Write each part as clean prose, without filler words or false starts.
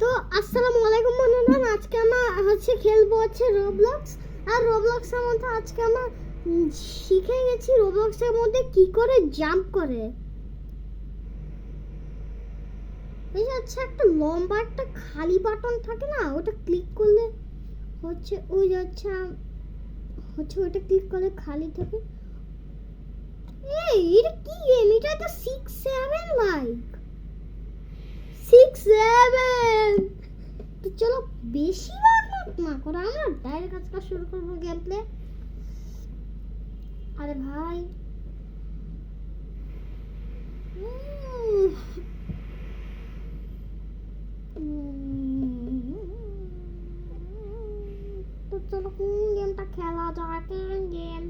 তো আসসালামু আলাইকুম বন্ধুরা, আজকে আমরা খেলবো রোবলক্স। আর রোবলক্সের মধ্যে আজকে আমরা শিখে গেছি রোবলক্সের মধ্যে কি করে জাম্প করে। এই যে একটা লম্বা একটা খালি বাটন থাকে না, ওটা ক্লিক করলে ওই ওটা ক্লিক করলে খালি থাকে। এই এটা কি গেম? এটা তো 6-7 লাইক 6-7। তো চলো বেশি বাড়ানোর না করে আমরা ডাইরেক্ট কাজ শুরু করবো গেম প্লে। আরে ভাই তো চলো কোন গেমটা খেলা যায়? কোন গেম?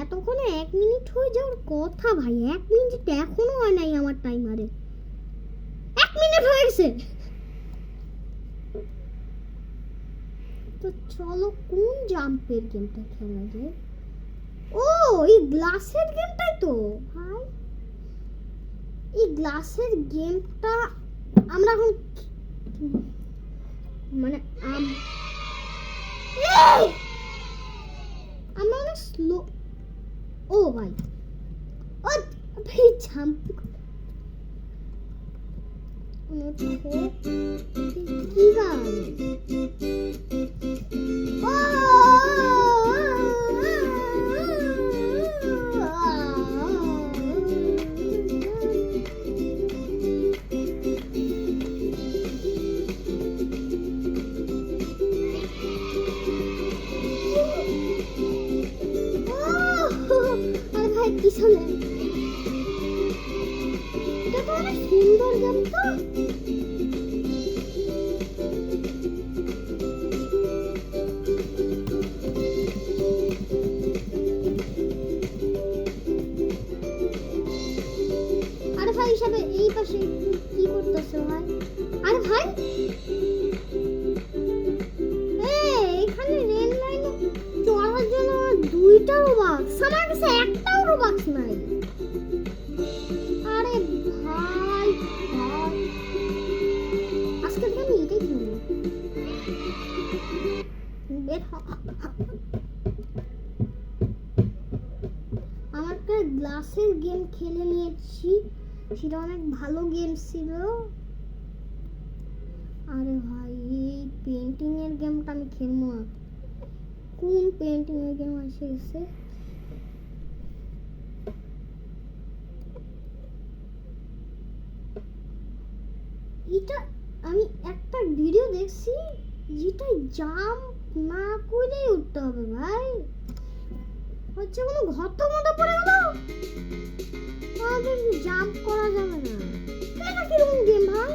এতক্ষণে 1 মিনিট হয়ে যাওয়ার কথা ভাই, 1 মিনিট এখনো হয় নাই আমার টাইমারে। 1 মিনিট হয়ে গেছে। তো চলো কোন জাম্পের গেমটা খেলা যায়? ও এই গ্লাসের গেমটাই তো ভাই। এই গ্লাসের গেমটা আমরা এখন মানে আমরা অনেক স্লো। ও ভাই ও ভাই জাম্প কি গান? আরে ভাই পিছনে এটা তো অনেক সুন্দর গেম। তো আরে ভাই হিসাবে এই পাশে কি করতেছো ভাই? আরে ভাই এখানে রেল লাইনে চড়ার জন্য 2টা রোবক্স, আমার কাছে একটাও রোবক্স নাই। আরে ভাই ভাই আজকে থেকে আমি এটাই খেলবো। আমার একটা গ্লাসের গেম খেলে নিয়েছি, সেটা অনেক ভালো গেম ছিল। আরে ভাই এই পেন্টিং এর গেমটা আমি খেলবো না। কোন পেন্টিং এর গেম এসে গেছে? এটা আমি একটা ভিডিও দেখছি যেটা জাম্প না করেই উঠতে হবে ভাই। কোনো ঘর মধ্যে পড়ে গেল, আমাদের জাম্প করা যাবে না। এটা কিরকম গেম ভাই?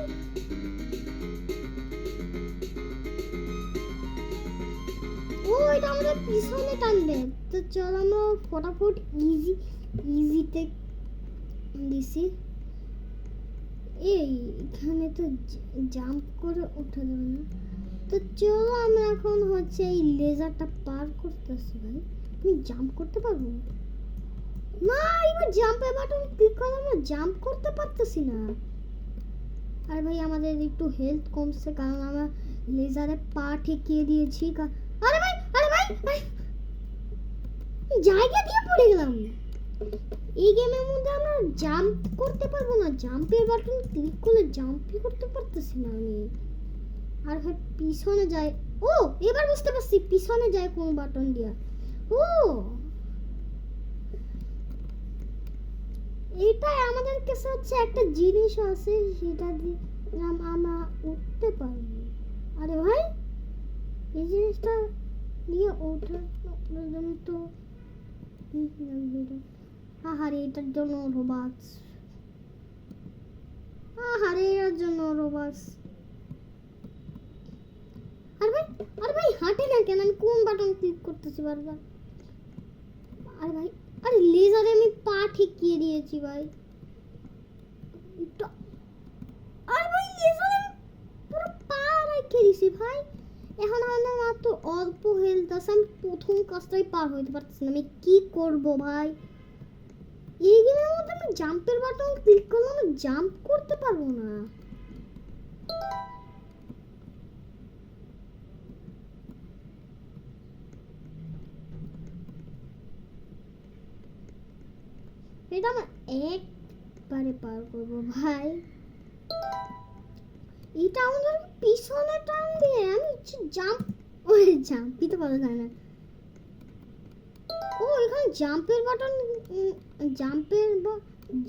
ও এটা আমাদের পিছনে টানবে। তো চল আমরা ফটাফট ইজিতে দিছি। এখানে তো জাম্প করে ওঠা যাবে না। তো চলো আমরা এখন এই লেজারটা পার করতেছি ভাই। তুমি জাম্প করতে পারবো না? এবার জাম্পের বাটন ক্লিক করে আমরা জাম্প করতে পারতেছি না। আর ভাই আমাদের একটু হেলথ কমছে কারণ আমরা লেজারে পা ঠেকিয়ে দিয়েছি। আরে ভাই জায়গা দিয়ে পড়ে গেলাম। এই গেমের মধ্যে আমরা জাম্প করতে পারবো না, জাম্পের বাটন ক্লিক করলে জাম্পই করতে পারতেছি না আমি। আর ভাই পিছনে যায়। ও এবার বুঝতে পারছি পিছনে যায় কোন বাটন দিয়া। ও এটাই আমাদের কাছে একটা জিনিস আছে, সেটা দিয়ে আমরা উঠতে পারবো। আরে ভাই এই জিনিসটা নিয়ে ওঠার জন্য তো আহারে এটার জন্য রোবক্স, আহারে এর জন্য রোবক্স। আরে ভাই হাঁটে না কেন? আমি কোন বাটন ক্লিক করতেছি বারবার? আরে ভাই আরে লেজারে আমি পা ঠেকিয়ে দিয়েছি ভাই। আরে ভাই লেজারে পুরো পা রেখে দিয়েছি ভাই। এখন আমাদের মাত্র অল্প হেলথ আছে, আমি প্রথম কাজটাই পার হইতে পারতেছি না। আমি কি করব ভাই? এই গেমের মধ্যে আমি জাম্পের বাটন ক্লিক করলে আমি জাম্প করতে পারবো না। এটা আমরা একবারে পার করবো ভাই। এটা আমাদের পিছনে টান দিয়ে আমি জাম্প, ওই জাম্প দিতে পারবো না। ও এখানে জাম্পের বাটন, জাম্পের বা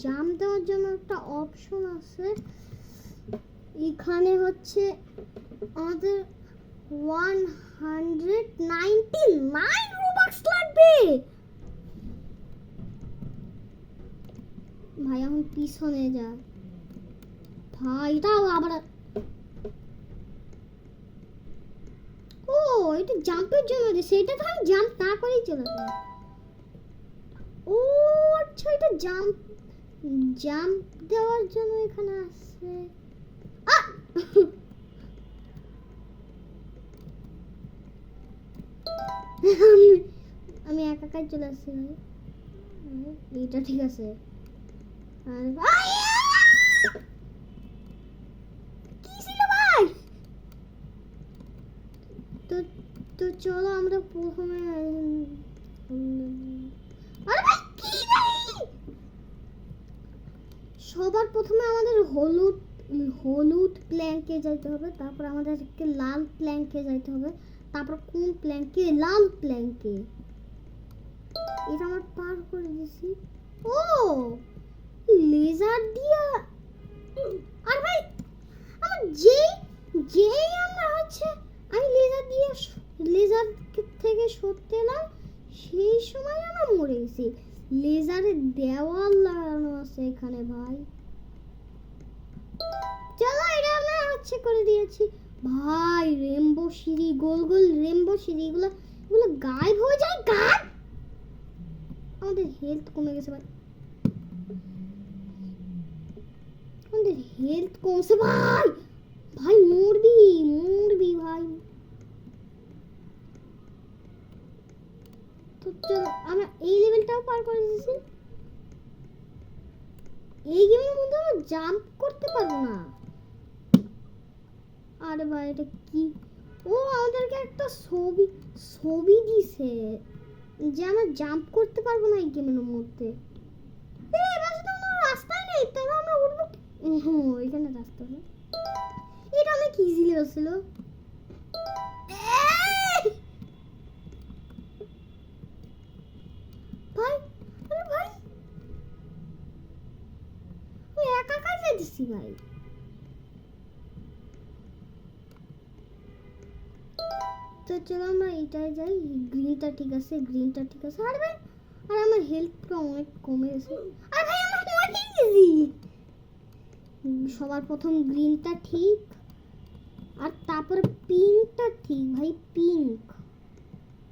জাম্প দেওয়ার জন্য একটা অপশন আছে। এখানে হচ্ছে আমাদের 199 রোবাক্স লাগবে ভাই। এখন পিছনে যা ভাই, এটাও আবার, ও এটা জাম্পের জন্য দিছে, এটা তো আমি জাম্প না করেই চলে যাই। ও আচ্ছা, এটা জাম্প জাম্প দেওয়ার জন্য এখানে আছে। আমি একা একাই চলে আসছি ভাই। এইটা ঠিক আছে। আর কি ছিল ভাই? তো তো চলো আমরা প্রথমে, আরে ভাই কি ভাই, সবার প্রথমে আমাদের হলুদ হলুদ প্ল্যাঙ্কে যাইতে হবে, তারপর আমাদেরকে লাল প্ল্যাঙ্কে যাইতে হবে, তারপর কোন প্ল্যাঙ্কে, লাল প্ল্যাঙ্কে। এটা আমার পার করে দিছি। ও লেজার দিয়া, আর ভাই আমার যেই আমরা হচ্ছে আমি লেজার দিয়ে, লেজার থেকে সরতে এলাম সেই সময় আমরা মরে গেছি। লেজারের দেওয়াল লাগানো আছে এখানে ভাই। চলো এটা আমরা হচ্ছে করে দিয়েছি ভাই। রেমবো সিঁড়ি, গোল গোল রেমবো সিঁড়ি, এগুলো গায়েব হয়ে যায়। গায়েব, আমাদের হেলথ কমে গেছে ভাই, আমাদের হেলথ কমছে ভাই। ভাই মরবি মরবি ভাই। তো চলো আমরা এই লেভেলটাও পার করে দিয়েছি। এই গেমের মধ্যে আমরা জাম্প করতে পারবো না। আরে ভাই এটা কি, ও আমাদেরকে একটা ছবি দিছে যে আমরা জাম্প করতে পারবো না এই গেমের মধ্যে। এই রাস্তা আমার রাস্তায় নেই, তাহলে আমরা উঠবো। এখানে রাস্তা নেই। এটা অনেক ইজিলি হচ্ছিল ভাই। আরে ভাই আমি একা একা যাইতেছি ভাই। তো চলো আমরা এটাই যাই। গ্রিনটা ঠিক আছে, গ্রিনটা ঠিক আছে। আরে ভাই, আর আমার হেলথটা অনেক কমে গেছে। আরে ভাই আমার মরে গেছি। সবার প্রথম গ্রিনটা ঠিক, আর তারপরে পিঙ্কটা ঠিক ভাই, পিঙ্ক।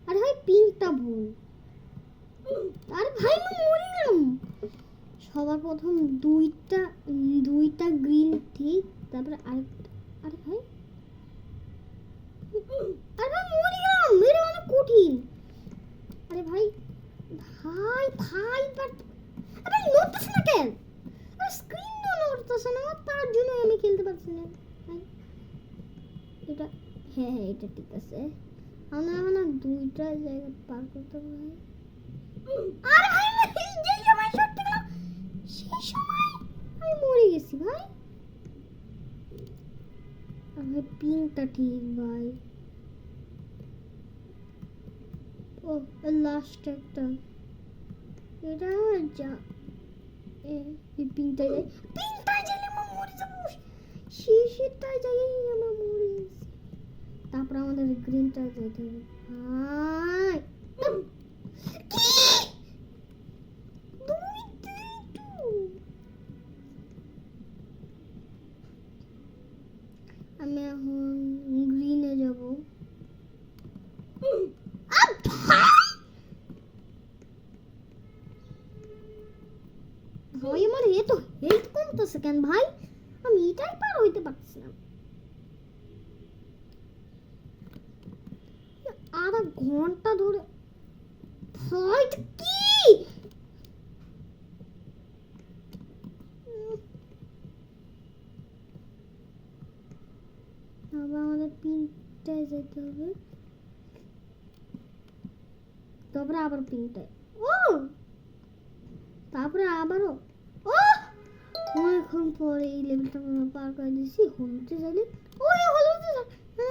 আরে ভাই পিঙ্কটা ভুল। আরে ভাই আমি মরে গেলাম। সবার প্রথম দুইটা গ্রিন ঠিক, তারপরে আরেকটা। আরে ভাই, আরে ভাই মরে গেলাম, এটা অনেক কঠিন। আরে ভাই ভাই ভাই বাট, আরে নড়তেছে না কেন? আরে স্ক্রিন তো নড়তেছে না, তার জন্য আমি খেলতে পারছি না ভাই। এটা হ্যাঁ হ্যাঁ এটা ঠিক আছে। আমরা না দুইটা জায়গা পার করতে পারি। আরে ভাই যেই সময় সরতে গেলাম সেই সময় আমি মরে গেছি ভাই। আরে পিনটা ঠিক ভাই। ও লাস্ট একটা, এটা যা এই পিনটা যাই, পিনটা গেলে আমরা মরে যাবো। শেষেরটা যাই আমরা মরে গেছি। তারপর আমাদের গ্রিনটা যেতে হবে ভাই। আমি এখন গ্রিনে যাব। ভাই আমার এ তো হেলথ কমতেছে কেন ভাই? আমি এটাই পার হইতে পারছি না। আধা ঘন্টা ধরে ভাই কি আবার আমাদের পিনটায় যেতে হবে, তারপরে আবার পিনটায়। ও তারপরে আবারও ও অনেকক্ষণ পরে এই লেভেলটা আমরা পার করে দিয়েছি। হলুদে যাইলে ওই হলুদে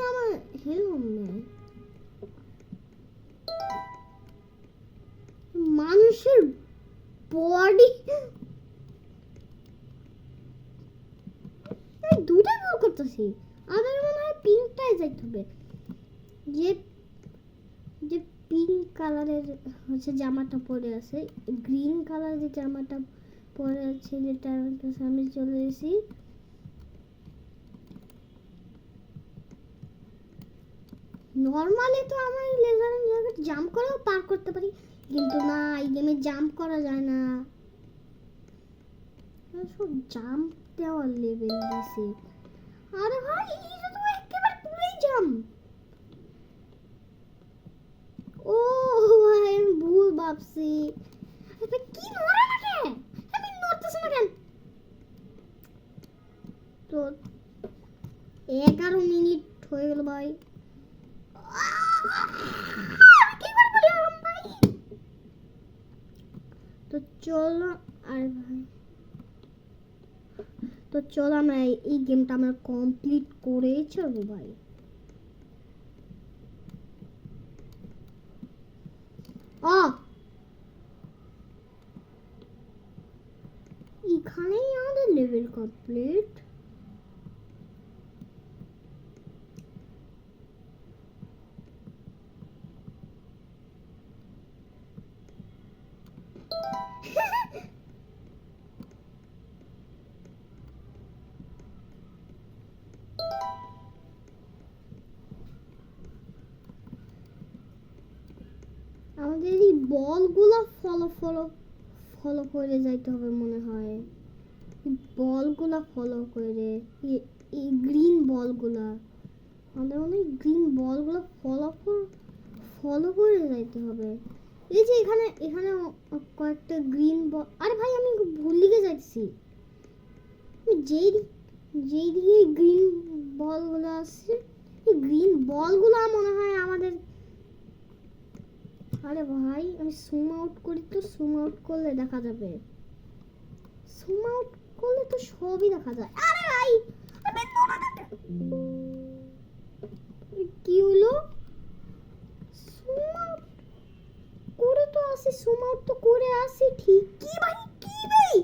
আমার হেলমেট নেই। মানুষের বডি দুটা গোল করতেছি। আমার মনে হয় পিঙ্কটাই যাইতে হবে। যে যে পিঙ্ক কালারের হচ্ছে জামাটা পরে আছে, গ্রিন কালার যে জামাটা পরে আছে, যেটা আমি চলে এসেছি। নর্মালি তো আমরা এই লেজারের জায়গায় জাম্প করেও পার করতে পারি, কিন্তু না, এই গেমে জাম্প করা যায় না। সব জাম্প দেওয়ার লেভেল দিছে। আরে ভাই এটা তো একেবারে পুরোই জাম্প। ও ভাই আমি ভুল ভাবছি। কি নড়ে না কেন? আমি নড়তেছি না কেন? তো 11 মিনিট হয়ে গেল ভাই। তো চলো, আরে ভাই তো চলো আমরা এই গেমটা আমরা কমপ্লিট করেই চলবো ভাই। এখানেই আমাদের লেভেল কমপ্লিট। আমাদের এই বলগুলো ফলো করে যাইতে হবে মনে হয়। বলগুলা ফলো করে, এই গ্রিন বলগুলা আমাদের মনে হয় গ্রিন বলগুলো ফলো করে যাইতে হবে। এই যে এখানে এখানে কয়েকটা গ্রিন বল। আরে ভাই আমি ভুল দিকে যাচ্ছি। যেই যেই দিকে গ্রিন বলগুলো আসছে, এই গ্রিন বলগুলো মনে হয় আমাদের। আরে ভাই আমি জুম আউট করি, তো জুম আউট করলে দেখা যাবে। জুম আউট করলে তো সবই দেখা যায়। আরে ভাই কি হলো? জুম আউট করে তো আসি, জুম আউট তো করে আসি ঠিক। কি ভাই কি ভাই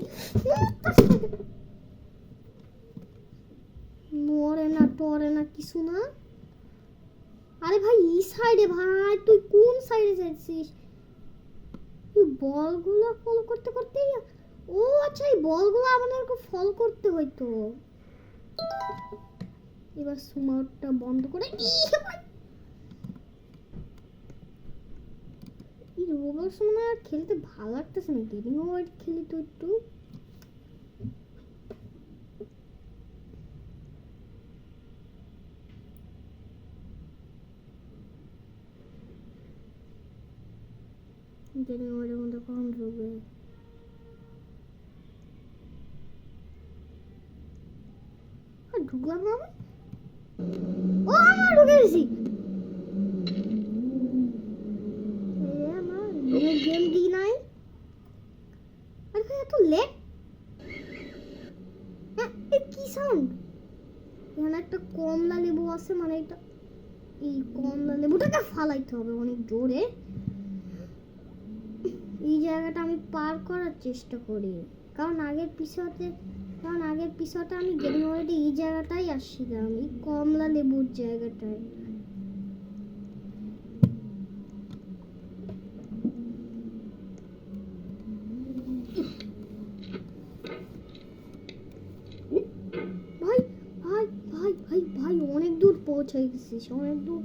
মরে না টরে না কিছু না। আরে ভাই এই সাইডে ভাই, তুই কোন সাইডে যাচ্ছিস? তুই বলগুলো ফলো করতে করতে, ও আচ্ছা এই বলগুলো আমাদেরকে ফলো করতে হইতো। এবার জুম আউটটা বন্ধ করে এই রোবলক্স মানে আর খেলতে ভালো লাগতেছে না। গেমিং ওয়ার্ল্ড খেলি তো একটু। গেমিং ওয়ার্ল্ডের মধ্যে কখন ঢুকবে? ঢুকলাম না। ও আমরা ঢুকে গেছি। গেম দি নাই। আরে এত লেট। কি সাউন্ড? এখানে একটা কমলা লেবু আছে, মানে এটা এই কমলা লেবুটাকে ফালাইতে হবে অনেক জোরে। এই জায়গাটা আমি পার করার চেষ্টা করি, কারণ আগের পিছতে আমি গেমিং ওয়ার্ল্ডে এই জায়গাটাই আসছিলাম, এই কমলা লেবুর জায়গাটায়। ভাই ভাই ভাই ভাই ভাই অনেক দূর পৌঁছে গেছিস, অনেক দূর।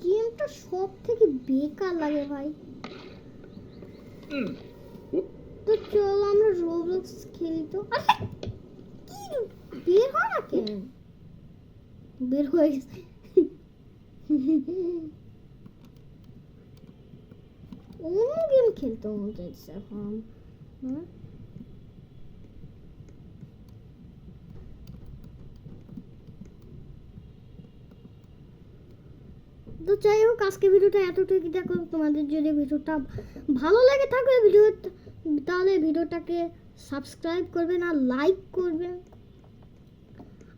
গেমটা সব থেকে বেকার লাগে ভাই। তো চলো আমরা রোবলক্স খেলি। তো কি বের হয় না কেন? বের হয়ে গেছে। অন্য গেম খেলতে মন চাইছে এখন। তো যাই হোক, আজকে ভিডিওটা এতটুকু দেখো। তোমাদের যদি ভিডিওটা ভালো লাগে থাকে তাহলে ভিডিওটাকে সাবস্ক্রাইব করবেন আর লাইক করবেন।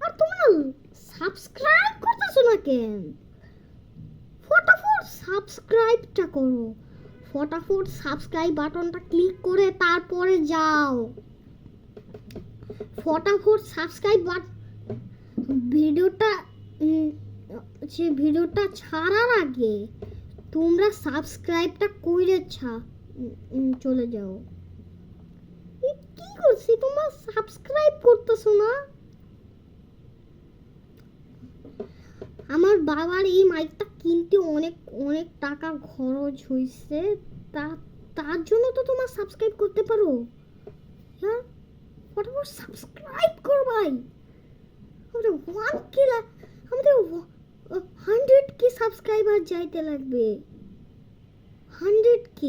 আর তোমরা সাবস্ক্রাইব করতেছো না কেন? ফটাফট সাবস্ক্রাইবটা করো, ফটাফট সাবস্ক্রাইব বাটনটা ক্লিক করে তারপরে যাও। ফটাফট সাবস্ক্রাইব ভিডিওটা সে ভিডিওটা ছাড়ার আগে তোমরা সাবস্ক্রাইবটা করে চলে যাও। কি করছি, তোমরা সাবস্ক্রাইব করতেছো না? আমার বাবার এই মাইকটা কিনতে অনেক অনেক টাকা খরচ হয়েছে, তার জন্য তো তোমরা সাবস্ক্রাইব করতে পারো। হ্যাঁ, ফটাফট সাবস্ক্রাইব করো ভাই। আমাদের 1K আমাদের 100K সাবস্ক্রাইবার যাইতে লাগবে। 100K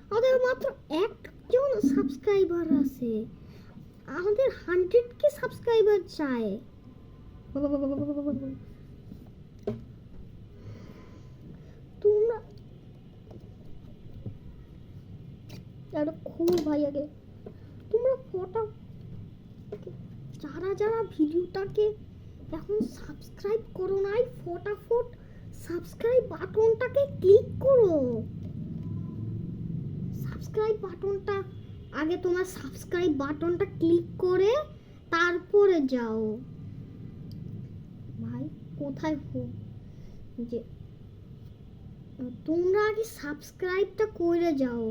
আমাদের মাত্র একজন সাবস্ক্রাইবার আছে, আমাদের 100K সাবস্ক্রাইবার চাই। তোমরা খুব ভাই আগে তোমরা যারা ভিডিওটাকে এখন সাবস্ক্রাইব করো নাই, ফটাফট সাবস্ক্রাইব বাটনটাকে ক্লিক করো। সাবস্ক্রাইব বাটনটা আগে তোমার সাবস্ক্রাইব বাটনটা ক্লিক করে তারপরে যাও। ভাই কোথায় যে তোমরা আগে সাবস্ক্রাইবটা করে যাও।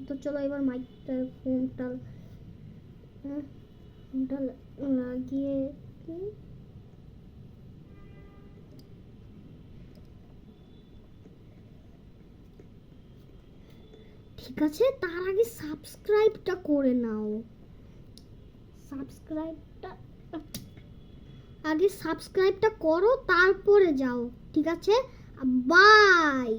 তো চলো এবার মাইকটা ফোনটা লাগিয়ে ঠিক আছে, তার আগে সাবস্ক্রাইবটা করে নাও। সাবস্ক্রাইবটা করো তারপরে যাও। ঠিক আছে, বাই।